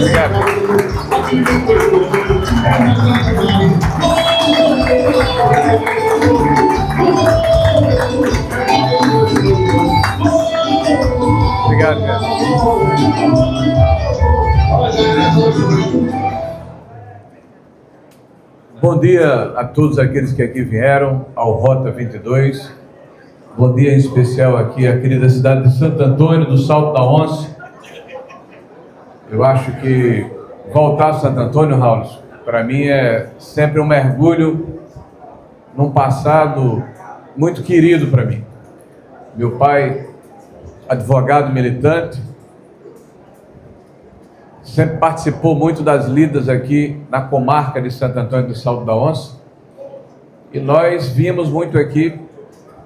Obrigado, cara. Bom dia a todos aqueles que aqui vieram ao Rota 22. Bom dia em especial aqui à querida cidade de Santo Antônio do Salto da Onça. Eu acho que voltar a Santo Antônio, Raul, para mim é sempre um mergulho num passado muito querido para mim. Meu pai, advogado militante, sempre participou muito das lidas aqui na comarca de Santo Antônio do Salto da Onça, e nós vimos muito aqui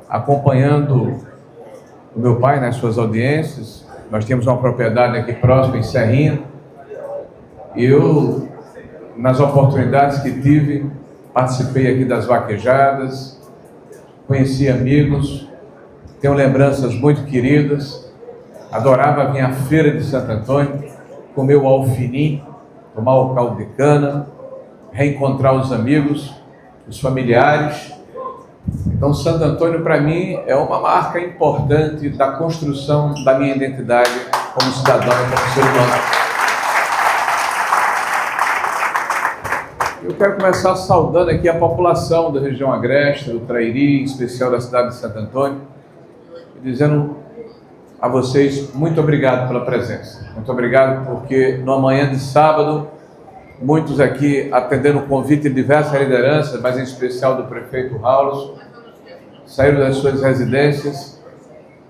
acompanhando o meu pai nas suas audiências. Nós tínhamos uma propriedade aqui próxima em Serrinha, e eu, nas oportunidades que tive, participei aqui das vaquejadas, conheci amigos, tenho lembranças muito queridas, adorava vir à feira de Santo Antônio, comer o alfinim, tomar o caldo de cana, reencontrar os amigos, os familiares. Então, Santo Antônio, para mim, é uma marca importante da construção da minha identidade como cidadão e como ser humano. Eu quero começar saudando aqui a população da região agreste, do Trairi, em especial da cidade de Santo Antônio, e dizendo a vocês muito obrigado pela presença. Muito obrigado porque no amanhã de sábado, muitos aqui atendendo o convite de diversas lideranças, mas em especial do prefeito Raul, saíram das suas residências,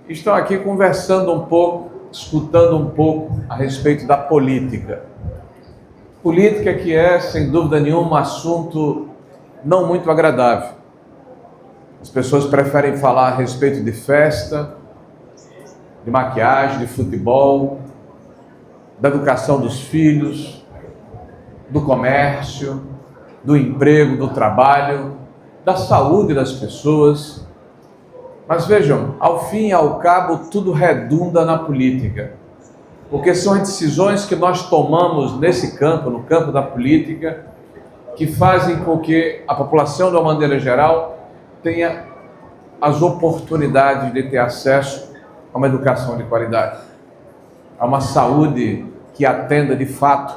estão aqui conversando um pouco, escutando um pouco a respeito da política. Política que é, sem dúvida nenhuma, um assunto não muito agradável. As pessoas preferem falar a respeito de festa, de maquiagem, de futebol, da educação dos filhos, do comércio, do emprego, do trabalho, da saúde das pessoas. Mas vejam, ao fim e ao cabo, tudo redunda na política, porque são as decisões que nós tomamos nesse campo, no campo da política, que fazem com que a população, de uma maneira geral, tenha as oportunidades de ter acesso a uma educação de qualidade, a uma saúde que atenda de fato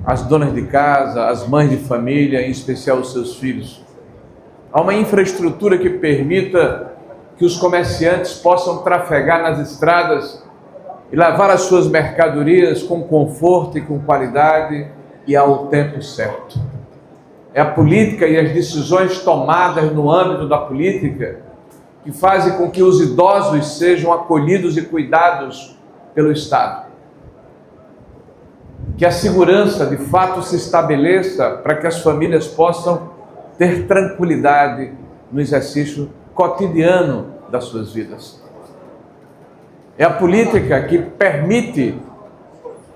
as donas de casa, as mães de família, em especial os seus filhos, a uma infraestrutura que permita que os comerciantes possam trafegar nas estradas e levar as suas mercadorias com conforto e com qualidade e ao tempo certo. É a política e as decisões tomadas no âmbito da política que fazem com que os idosos sejam acolhidos e cuidados pelo Estado. Que a segurança de fato se estabeleça para que as famílias possam ter tranquilidade no exercício cotidiano das suas vidas. É a política que permite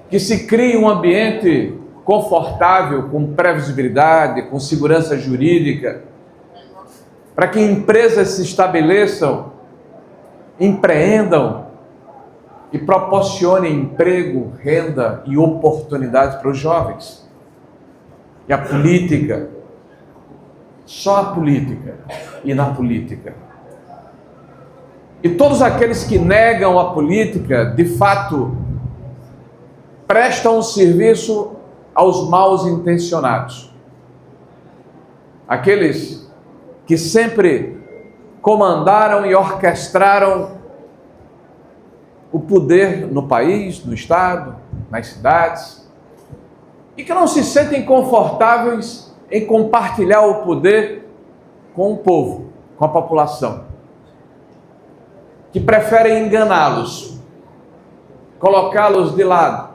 que se crie um ambiente confortável, com previsibilidade, com segurança jurídica, para que empresas se estabeleçam, empreendam e proporcionem emprego, renda e oportunidades para os jovens. E a política, só a política e na política. E todos aqueles que negam a política, de fato, prestam um serviço aos maus intencionados. Aqueles que sempre comandaram e orquestraram o poder no país, no estado, nas cidades, e que não se sentem confortáveis em compartilhar o poder com o povo, com a população, que preferem enganá-los, colocá-los de lado,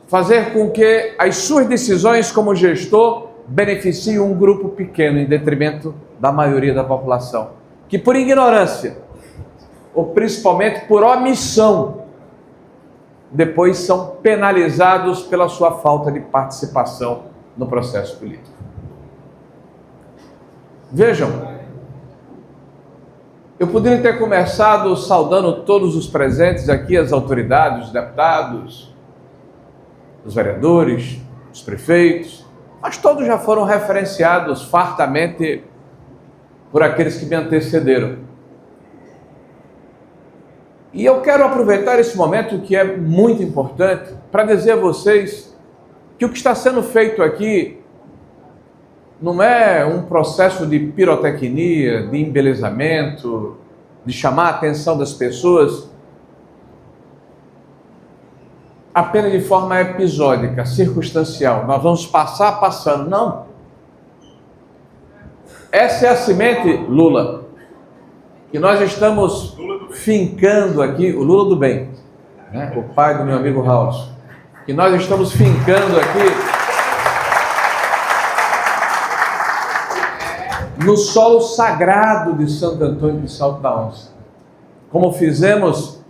fazer com que as suas decisões como gestor beneficiem um grupo pequeno em detrimento da maioria da população, que por ignorância, ou principalmente por omissão, depois são penalizados pela sua falta de participação no processo político. Vejam, eu poderia ter começado saudando todos os presentes aqui, as autoridades, os deputados, os vereadores, os prefeitos, mas todos já foram referenciados fartamente por aqueles que me antecederam. E eu quero aproveitar esse momento, que é muito importante, para dizer a vocês que o que está sendo feito aqui não é um processo de pirotecnia, de embelezamento, de chamar a atenção das pessoas apenas de forma episódica, circunstancial. Nós vamos passando. Não. Essa é a semente, Lula, que nós estamos fincando aqui, o Lula do bem, né? O pai do meu amigo Raul, que nós estamos fincando aqui no solo sagrado de Santo Antônio de Salto da Onça, como fizemos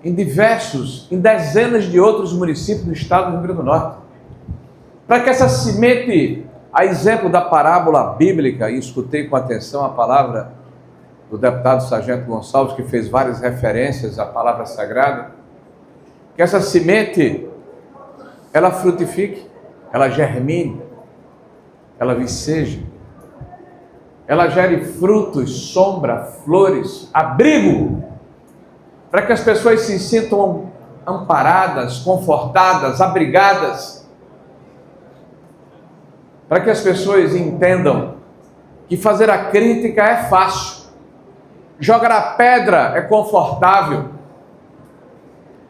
em dezenas de outros municípios do estado do Rio Grande do Norte, para que essa semente, a exemplo da parábola bíblica, e escutei com atenção a palavra do deputado Sargento Gonçalves, que fez várias referências à palavra sagrada, que essa semente, ela frutifique, ela germine, ela viceje, ela gere frutos, sombra, flores, abrigo, para que as pessoas se sintam amparadas, confortadas, abrigadas, para que as pessoas entendam que fazer a crítica é fácil, jogar a pedra é confortável,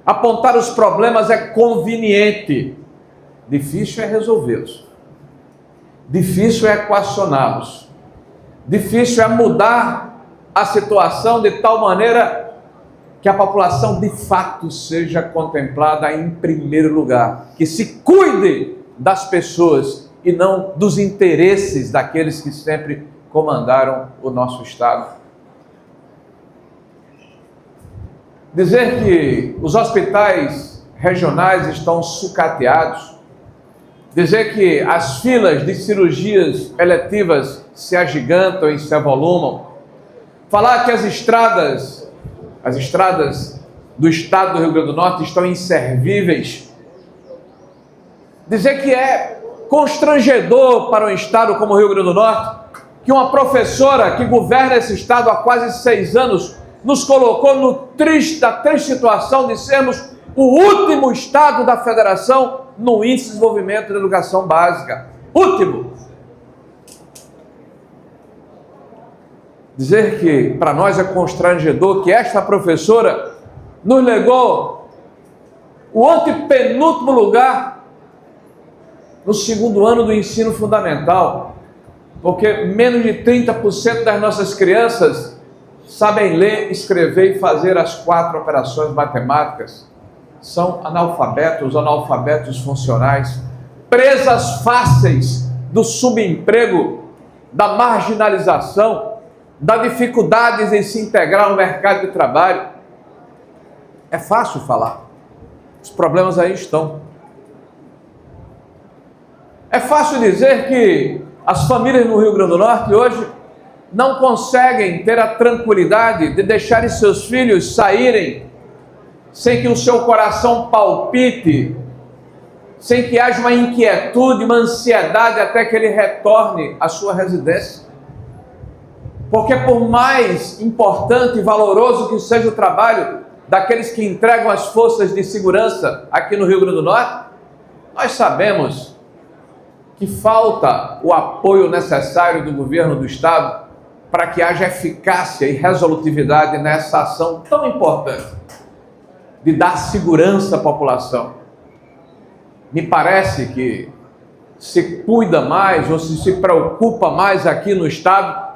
apontar os problemas é conveniente, difícil é resolvê-los, difícil é equacioná-los, difícil é mudar a situação de tal maneira que a população de fato seja contemplada em primeiro lugar, que se cuide das pessoas e não dos interesses daqueles que sempre comandaram o nosso Estado. Dizer que os hospitais regionais estão sucateados, dizer que as filas de cirurgias eletivas se agigantam e se avolumam, falar que as estradas do estado do Rio Grande do Norte estão inservíveis, dizer que é constrangedor para um estado como o Rio Grande do Norte, que uma professora que governa esse estado há quase 6 anos nos colocou na triste situação de sermos o último estado da federação no índice de desenvolvimento da educação básica. Último. Dizer que para nós é constrangedor que esta professora nos legou o antepenúltimo lugar no 2º ano do ensino fundamental, porque menos de 30% das nossas crianças sabem ler, escrever e fazer as 4 operações matemáticas, são analfabetos funcionais, presas fáceis do subemprego, da marginalização, da dificuldade em se integrar no mercado de trabalho. É fácil falar, os problemas aí estão. É fácil dizer que as famílias no Rio Grande do Norte hoje não conseguem ter a tranquilidade de deixarem seus filhos saírem sem que o seu coração palpite, sem que haja uma inquietude, uma ansiedade até que ele retorne à sua residência. Porque por mais importante e valoroso que seja o trabalho daqueles que entregam as forças de segurança aqui no Rio Grande do Norte, nós sabemos que falta o apoio necessário do governo do Estado para que haja eficácia e resolutividade nessa ação tão importante de dar segurança à população. Me parece que se cuida mais ou se preocupa mais aqui no Estado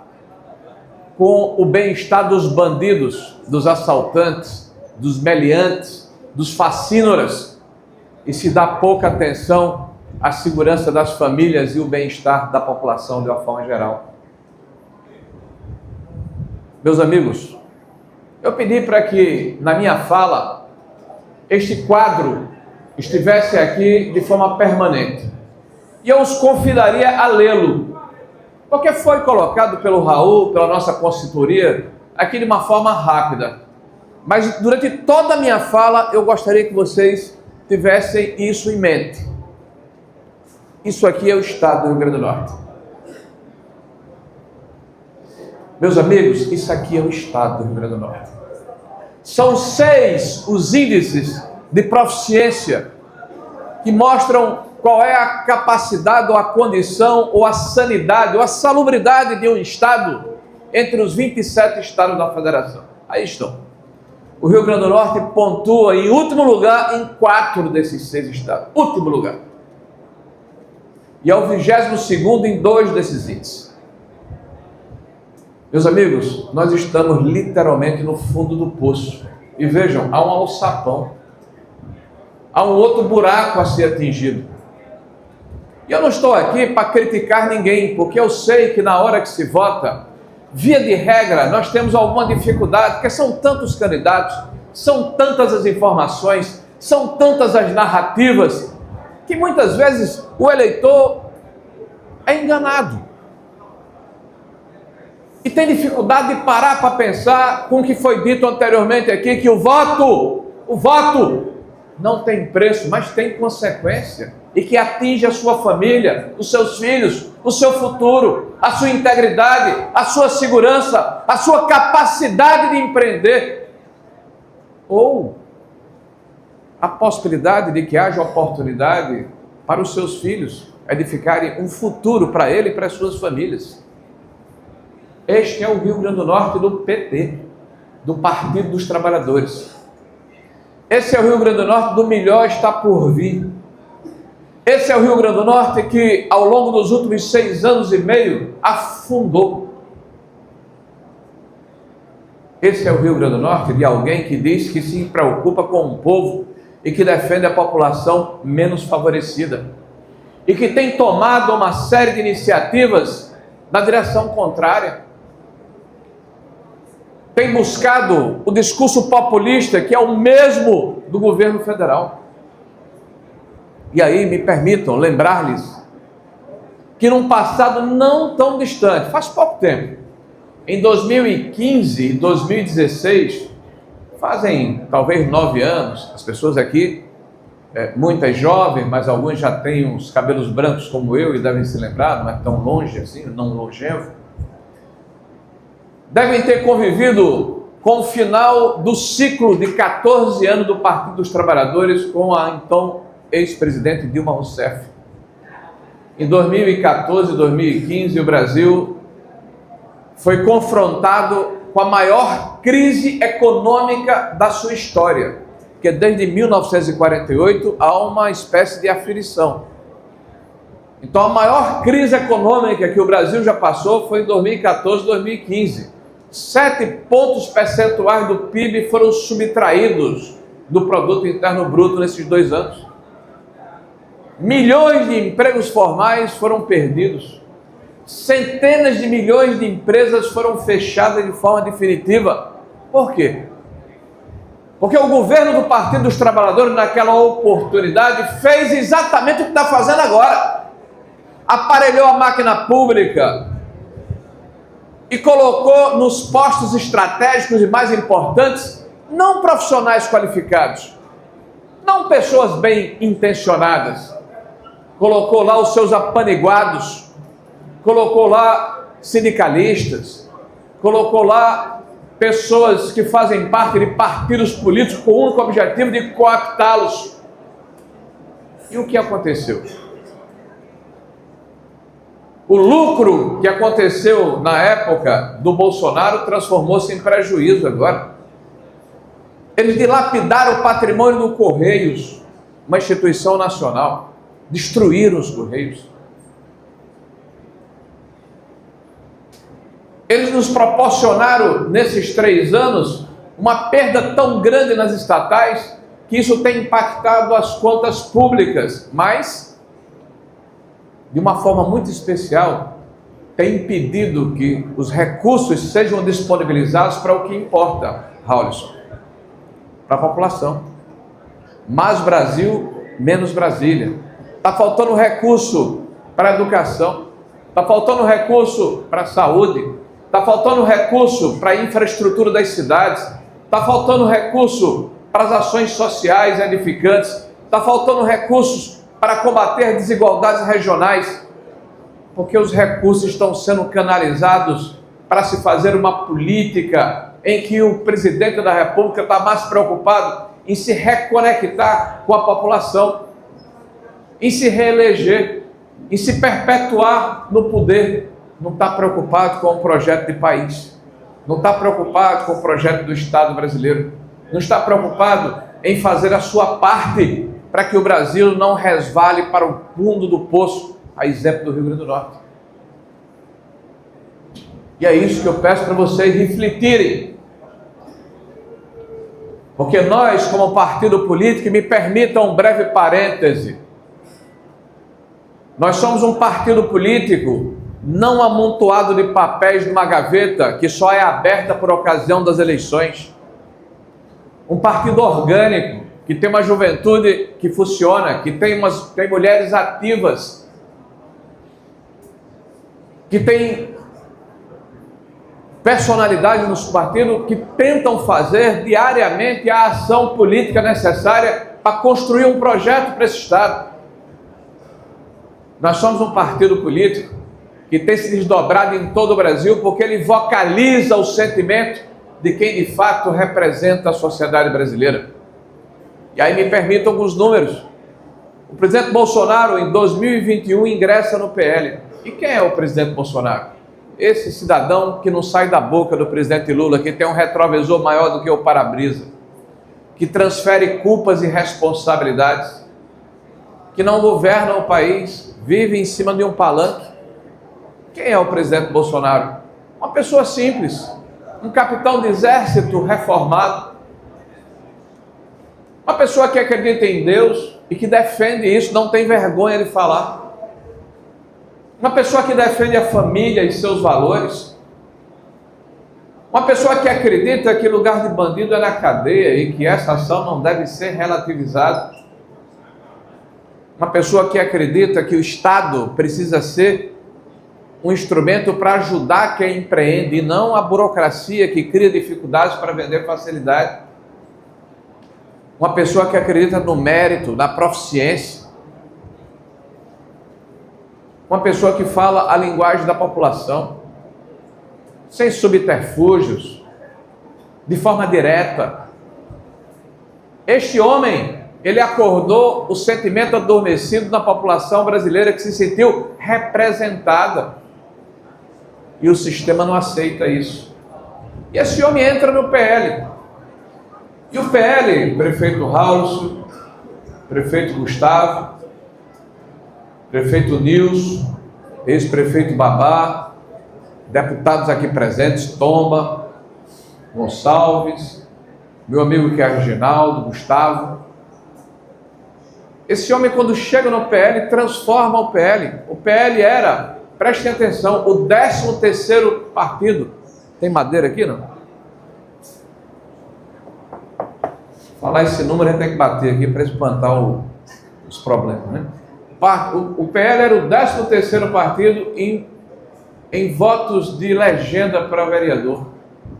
com o bem-estar dos bandidos, dos assaltantes, dos meliantes, dos facínoras, e se dá pouca atenção à segurança das famílias e o bem-estar da população de uma forma geral. Meus amigos, eu pedi para que na minha fala este quadro estivesse aqui de forma permanente, e eu os convidaria a lê-lo, porque foi colocado pelo Raul, pela nossa consultoria, aqui de uma forma rápida. Mas durante toda a minha fala, eu gostaria que vocês tivessem isso em mente. Isso aqui é o estado do Rio Grande do Norte. Meus amigos, isso aqui é o estado do Rio Grande do Norte. São 6 os índices de proficiência que mostram qual é a capacidade ou a condição ou a sanidade ou a salubridade de um estado entre os 27 estados da federação. Aí estão. O Rio Grande do Norte pontua em último lugar em 4 desses 6 estados. Último lugar. E é o 22º em 2 desses índices. Meus amigos, nós estamos literalmente no fundo do poço. E vejam, há um alçapão. Há um outro buraco a ser atingido. E eu não estou aqui para criticar ninguém, porque eu sei que na hora que se vota, via de regra, nós temos alguma dificuldade, porque são tantos candidatos, são tantas as informações, são tantas as narrativas, que muitas vezes o eleitor é enganado. E tem dificuldade de parar para pensar com o que foi dito anteriormente aqui, que o voto não tem preço, mas tem consequência, e que atinge a sua família, os seus filhos, o seu futuro, a sua integridade, a sua segurança, a sua capacidade de empreender, ou a possibilidade de que haja oportunidade para os seus filhos edificarem um futuro para ele e para as suas famílias. Este é o Rio Grande do Norte do PT, do Partido dos Trabalhadores. Esse é o Rio Grande do Norte do melhor está por vir. Esse é o Rio Grande do Norte que, ao longo dos últimos 6 anos e meio, afundou. Esse é o Rio Grande do Norte de alguém que diz que se preocupa com o povo e que defende a população menos favorecida. E que tem tomado uma série de iniciativas na direção contrária. Tem buscado o discurso populista, que é o mesmo do governo federal. E aí me permitam lembrar-lhes que num passado não tão distante, faz pouco tempo, em 2015 e 2016, fazem talvez 9 anos, as pessoas aqui, muitas jovens, mas alguns já têm os cabelos brancos como eu e devem se lembrar, não é tão longe assim, não longevo, devem ter convivido com o final do ciclo de 14 anos do Partido dos Trabalhadores com a então ex-presidente Dilma Rousseff. Em 2014 e 2015, o Brasil foi confrontado com a maior crise econômica da sua história, porque desde 1948 há uma espécie de aflição. Então a maior crise econômica que o Brasil já passou foi em 2014 e 2015. 7 pontos percentuais do PIB foram subtraídos do Produto Interno Bruto nesses 2 anos. Milhões de empregos formais foram perdidos. Centenas de milhões de empresas foram fechadas de forma definitiva. Por quê? Porque o governo do Partido dos Trabalhadores, naquela oportunidade, fez exatamente o que está fazendo agora. Aparelhou a máquina pública e colocou nos postos estratégicos e mais importantes, não profissionais qualificados, não pessoas bem intencionadas. Colocou lá os seus apaniguados, colocou lá sindicalistas, colocou lá pessoas que fazem parte de partidos políticos com o único objetivo de cooptá-los. E o que aconteceu? O lucro que aconteceu na época do Bolsonaro transformou-se em prejuízo agora. Eles dilapidaram o patrimônio do Correios, uma instituição nacional. Destruíram os Correios. Eles nos proporcionaram, nesses 3 anos, uma perda tão grande nas estatais, que isso tem impactado as contas públicas, mas, de uma forma muito especial, tem impedido que os recursos sejam disponibilizados para o que importa, Raulson, para a população. Mais Brasil, menos Brasília. Está faltando recurso para a educação, está faltando recurso para a saúde, está faltando recurso para a infraestrutura das cidades, está faltando recurso para as ações sociais edificantes, está faltando recursos para combater desigualdades regionais, porque os recursos estão sendo canalizados para se fazer uma política em que o presidente da República está mais preocupado em se reconectar com a população, em se reeleger, em se perpetuar no poder. Não está preocupado com o projeto de país, não está preocupado com o projeto do Estado brasileiro, não está preocupado em fazer a sua parte para que o Brasil não resvale para o fundo do poço, a exemplo do Rio Grande do Norte. E é isso que eu peço para vocês refletirem. Porque nós, como partido político, me permitam um breve parêntese, nós somos um partido político não amontoado de papéis numa gaveta que só é aberta por ocasião das eleições. Um partido orgânico, que tem uma juventude que funciona, que tem mulheres ativas, que tem personalidades nos partidos que tentam fazer diariamente a ação política necessária para construir um projeto para esse Estado. Nós somos um partido político que tem se desdobrado em todo o Brasil porque ele vocaliza o sentimento de quem de fato representa a sociedade brasileira. E aí me permitam alguns números. O presidente Bolsonaro, em 2021, ingressa no PL. E quem é o presidente Bolsonaro? Esse cidadão que não sai da boca do presidente Lula, que tem um retrovisor maior do que o para-brisa, que transfere culpas e responsabilidades, que não governa o país, vive em cima de um palanque. Quem é o presidente Bolsonaro? Uma pessoa simples, um capitão de exército reformado, uma pessoa que acredita em Deus e que defende isso, não tem vergonha de falar. Uma pessoa que defende a família e seus valores. Uma pessoa que acredita que lugar de bandido é na cadeia e que essa ação não deve ser relativizada. Uma pessoa que acredita que o Estado precisa ser um instrumento para ajudar quem empreende e não a burocracia que cria dificuldades para vender facilidade. Uma pessoa que acredita no mérito, na proficiência. Uma pessoa que fala a linguagem da população, sem subterfúgios, de forma direta. Este homem, ele acordou o sentimento adormecido na população brasileira que se sentiu representada. E o sistema não aceita isso. E esse homem entra no PL. E o PL, prefeito Raulso, prefeito Gustavo, prefeito Nilson, ex-prefeito Babá, deputados aqui presentes, Tomba, Gonçalves, meu amigo que é Reginaldo, Gustavo. Esse homem, quando chega no PL, transforma o PL. O PL era, prestem atenção, o 13º partido. Tem madeira aqui, não? Falar esse número, a gente tem que bater aqui para espantar os problemas, né? O PL era o 13º partido em votos de legenda para vereador.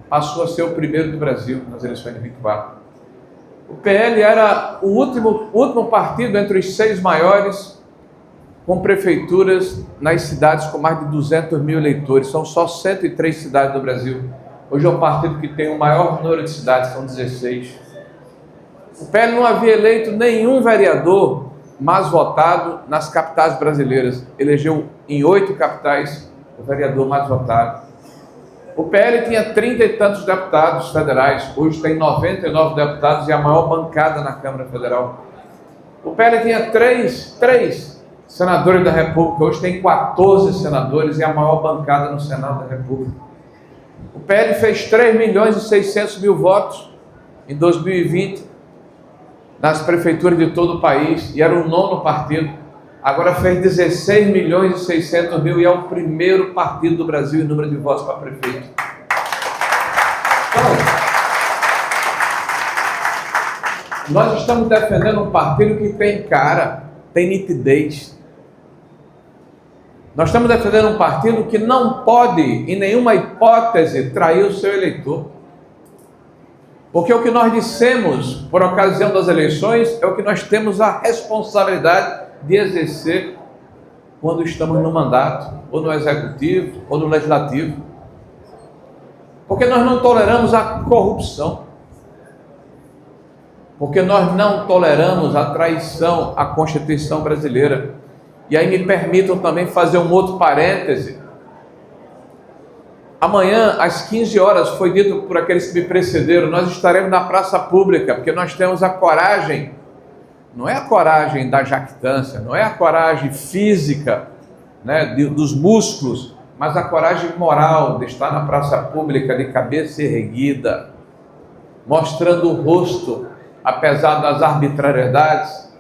Passou a ser o primeiro do Brasil nas eleições de 24. O PL era o último partido entre os 6 maiores, com prefeituras nas cidades com mais de 200 mil eleitores. São só 103 cidades do Brasil. Hoje é o partido que tem o maior número de cidades, são 16. O PL não havia eleito nenhum vereador mais votado nas capitais brasileiras. Elegeu em 8 capitais o vereador mais votado. O PL tinha 30 e tantos deputados federais, hoje tem 99 deputados e a maior bancada na Câmara Federal. O PL tinha 3 senadores da República, hoje tem 14 senadores e a maior bancada no Senado da República. O PL fez 3.600.000 votos em 2020 nas prefeituras de todo o país e era o 9º partido. Agora fez 16.600.000 e é o primeiro partido do Brasil em número de votos para prefeito. Então, nós estamos defendendo um partido que tem cara, tem nitidez. Nós estamos defendendo um partido que não pode, em nenhuma hipótese, trair o seu eleitor. Porque o que nós dissemos por ocasião das eleições é o que nós temos a responsabilidade de exercer quando estamos no mandato, ou no executivo, ou no legislativo. Porque nós não toleramos a corrupção. Porque nós não toleramos a traição à Constituição brasileira. E aí me permitam também fazer um outro parêntese. Amanhã, às 15 horas, foi dito por aqueles que me precederam, nós estaremos na praça pública, porque nós temos a coragem, não é a coragem da jactância, não é a coragem física, né, dos músculos, mas a coragem moral de estar na praça pública de cabeça erguida, mostrando o rosto, apesar das arbitrariedades,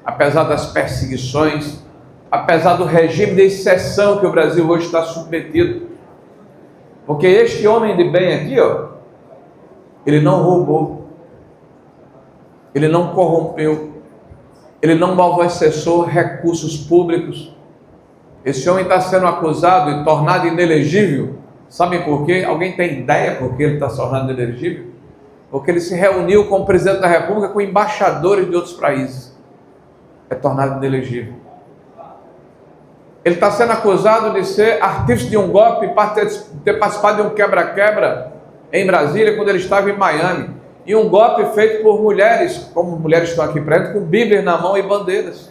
apesar das perseguições, apesar do regime de exceção que o Brasil hoje está submetido. Porque este homem de bem aqui, ó, ele não roubou, ele não corrompeu, ele não malversou recursos públicos. Esse homem está sendo acusado e tornado inelegível. Sabem por quê? Alguém tem ideia por que ele está se tornando inelegível? Porque ele se reuniu com o presidente da República, com embaixadores de outros países. É tornado inelegível. Ele está sendo acusado de ser artífice de um golpe, ter participado de um quebra-quebra em Brasília, quando ele estava em Miami. E um golpe feito por mulheres, como mulheres estão aqui presentes, com Bíblias na mão e bandeiras,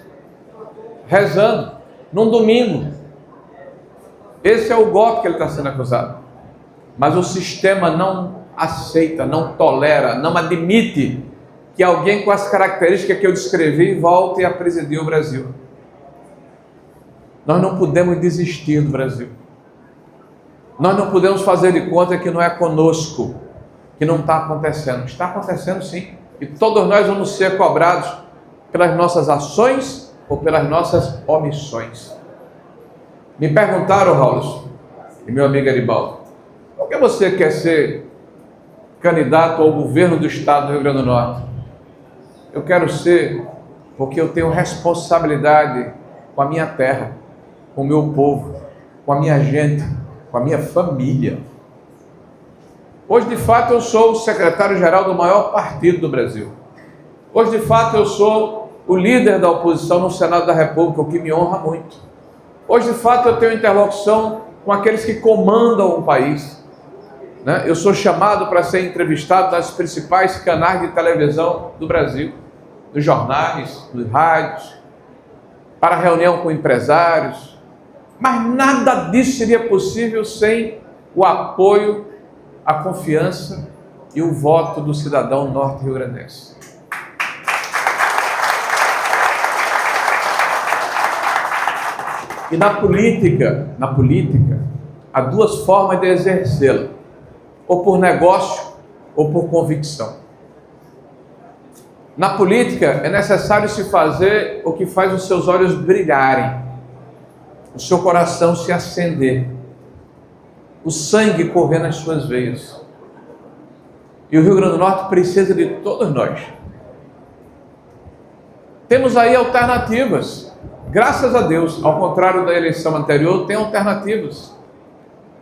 rezando, num domingo. Esse é o golpe que ele está sendo acusado. Mas o sistema não aceita, não tolera, não admite que alguém com as características que eu descrevi volte a presidir o Brasil. Nós não podemos desistir do Brasil. Nós não podemos fazer de conta que não é conosco, que não está acontecendo. Está acontecendo sim. E todos nós vamos ser cobrados pelas nossas ações ou pelas nossas omissões. Me perguntaram, Raul e meu amigo Aribaldo, por que você quer ser candidato ao governo do estado do Rio Grande do Norte? Eu quero ser porque eu tenho responsabilidade com a minha terra, com o meu povo, com a minha gente, com a minha família. Hoje, de fato, eu sou o secretário-geral do maior partido do Brasil. Hoje, de fato, eu sou o líder da oposição no Senado da República, o que me honra muito. Hoje, de fato, eu tenho interlocução com aqueles que comandam o país. Né? Eu sou chamado para ser entrevistado nas principais canais de televisão do Brasil, nos jornais, nos rádios, para reunião com empresários. Mas nada disso seria possível sem o apoio, a confiança e o voto do cidadão norte-riograndense. E na política, há duas formas de exercê-la, ou por negócio ou por convicção. Na política é necessário se fazer o que faz os seus olhos brilharem, o seu coração se acender, o sangue correr nas suas veias. E o Rio Grande do Norte precisa de todos nós. Temos aí alternativas, graças a Deus, ao contrário da eleição anterior, tem alternativas.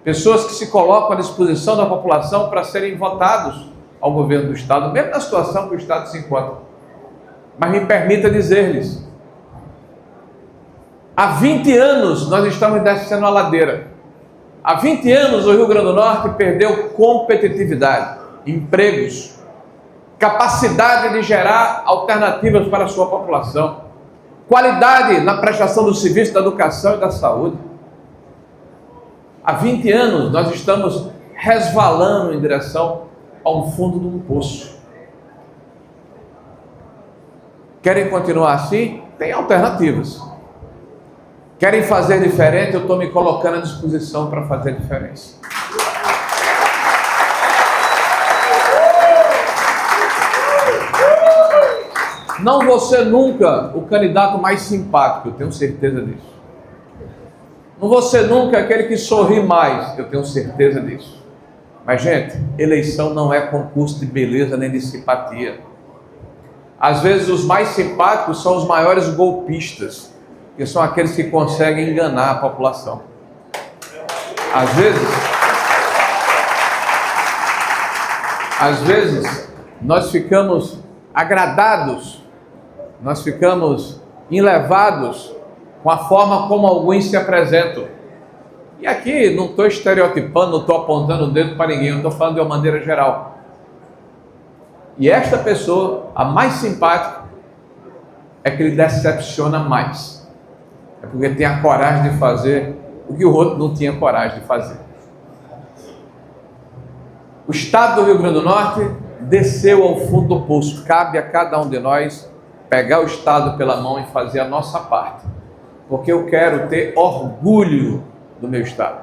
Pessoas que se colocam à disposição da população para serem votados ao governo do Estado, mesmo na situação que o Estado se encontra. Mas me permita dizer-lhes, há 20 anos nós estamos descendo a ladeira. Há 20 anos o Rio Grande do Norte perdeu competitividade, empregos, capacidade de gerar alternativas para a sua população, qualidade na prestação do serviço da educação e da saúde. Há 20 anos nós estamos resvalando em direção a um fundo de um poço. Querem continuar assim? Tem alternativas. Querem fazer diferente? Eu estou me colocando à disposição para fazer diferença. Não vou ser nunca o candidato mais simpático, eu tenho certeza disso. Não vou ser nunca aquele que sorri mais, eu tenho certeza disso. Mas, gente, eleição não é concurso de beleza nem de simpatia. Às vezes os mais simpáticos são os maiores golpistas, que são aqueles que conseguem enganar a população. Às vezes nós ficamos agradados, nós ficamos enlevados com a forma como alguns se apresentam. E aqui não estou estereotipando, não estou apontando o dedo para ninguém, eu estou falando de uma maneira geral. E esta pessoa, a mais simpática, é que ele decepciona mais. É porque tem a coragem de fazer o que o outro não tinha coragem de fazer. O Estado do Rio Grande do Norte desceu ao fundo do poço. Cabe a cada um de nós pegar o Estado pela mão e fazer a nossa parte. Porque eu quero ter orgulho do meu Estado.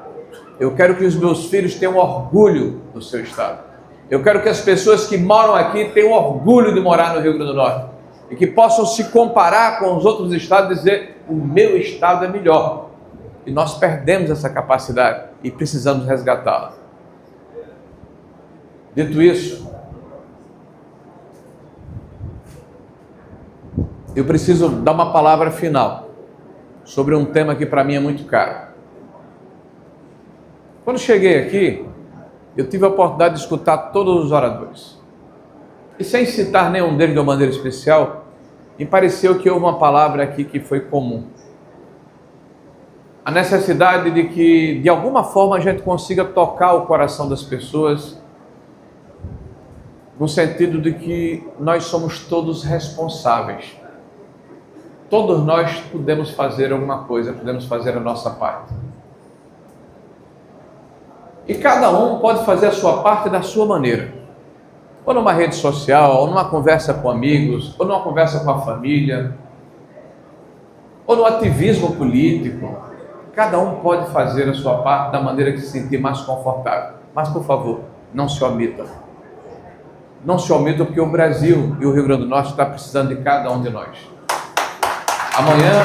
Eu quero que os meus filhos tenham orgulho do seu Estado. Eu quero que as pessoas que moram aqui tenham orgulho de morar no Rio Grande do Norte. E que possam se comparar com os outros estados e dizer: o meu Estado é melhor. E nós perdemos essa capacidade e precisamos resgatá-la. Dito isso, eu preciso dar uma palavra final sobre um tema que para mim é muito caro. Quando cheguei aqui, eu tive a oportunidade de escutar todos os oradores. E sem citar nenhum deles de uma maneira especial, me pareceu que houve uma palavra aqui que foi comum. A necessidade de que, de alguma forma, a gente consiga tocar o coração das pessoas, no sentido de que nós somos todos responsáveis. Todos nós podemos fazer alguma coisa, podemos fazer a nossa parte. E cada um pode fazer a sua parte da sua maneira. Ou numa rede social, ou numa conversa com amigos, ou numa conversa com a família, ou no ativismo político. Cada um pode fazer a sua parte da maneira que se sentir mais confortável. Mas, por favor, não se omitam. Não se omitam, porque o Brasil e o Rio Grande do Norte está precisando de cada um de nós. Amanhã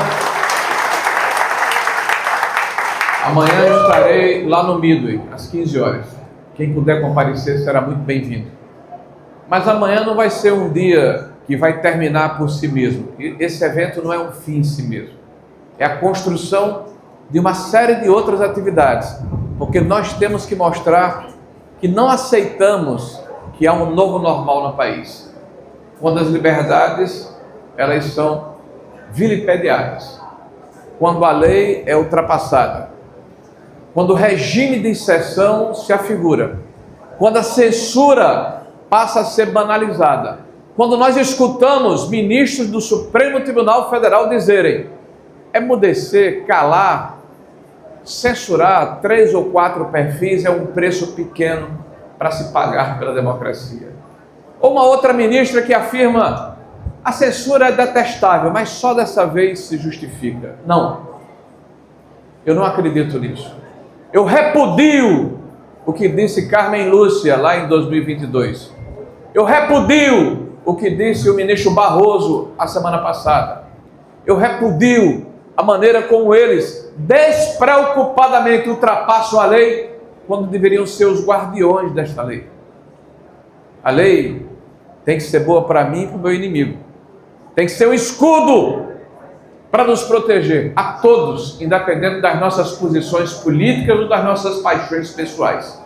eu estarei lá no Midway, às 15 horas. Quem puder comparecer será muito bem-vindo. Mas amanhã não vai ser um dia que vai terminar por si mesmo. Esse evento não é um fim em si mesmo. É a construção de uma série de outras atividades. Porque nós temos que mostrar que não aceitamos que há um novo normal no país. Quando as liberdades, elas são vilipendiadas. Quando a lei é ultrapassada. Quando o regime de exceção se afigura. Quando a censura passa a ser banalizada. Quando nós escutamos ministros do Supremo Tribunal Federal dizerem: emudecer, calar, censurar 3 ou 4 perfis é um preço pequeno para se pagar pela democracia. Ou uma outra ministra que afirma: a censura é detestável, mas só dessa vez se justifica. Não, eu não acredito nisso. Eu repudio o que disse Carmen Lúcia lá em 2022. Eu repudio o que disse o ministro Barroso a semana passada. Eu repudio a maneira como eles despreocupadamente ultrapassam a lei quando deveriam ser os guardiões desta lei. A lei tem que ser boa para mim e para o meu inimigo. Tem que ser um escudo para nos proteger a todos, independente das nossas posições políticas ou das nossas paixões pessoais.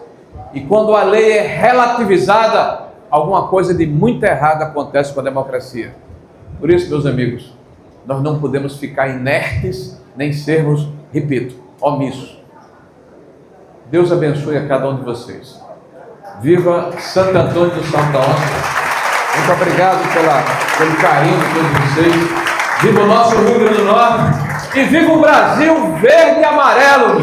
E quando a lei é relativizada, alguma coisa de muito errado acontece com a democracia. Por isso, meus amigos, nós não podemos ficar inertes, nem sermos, repito, omissos. Deus abençoe a cada um de vocês. Viva Santo Antônio do Santo Onça. Muito obrigado pelo carinho de todos vocês. Viva o nosso Rio Grande do Norte e viva o Brasil verde e amarelo!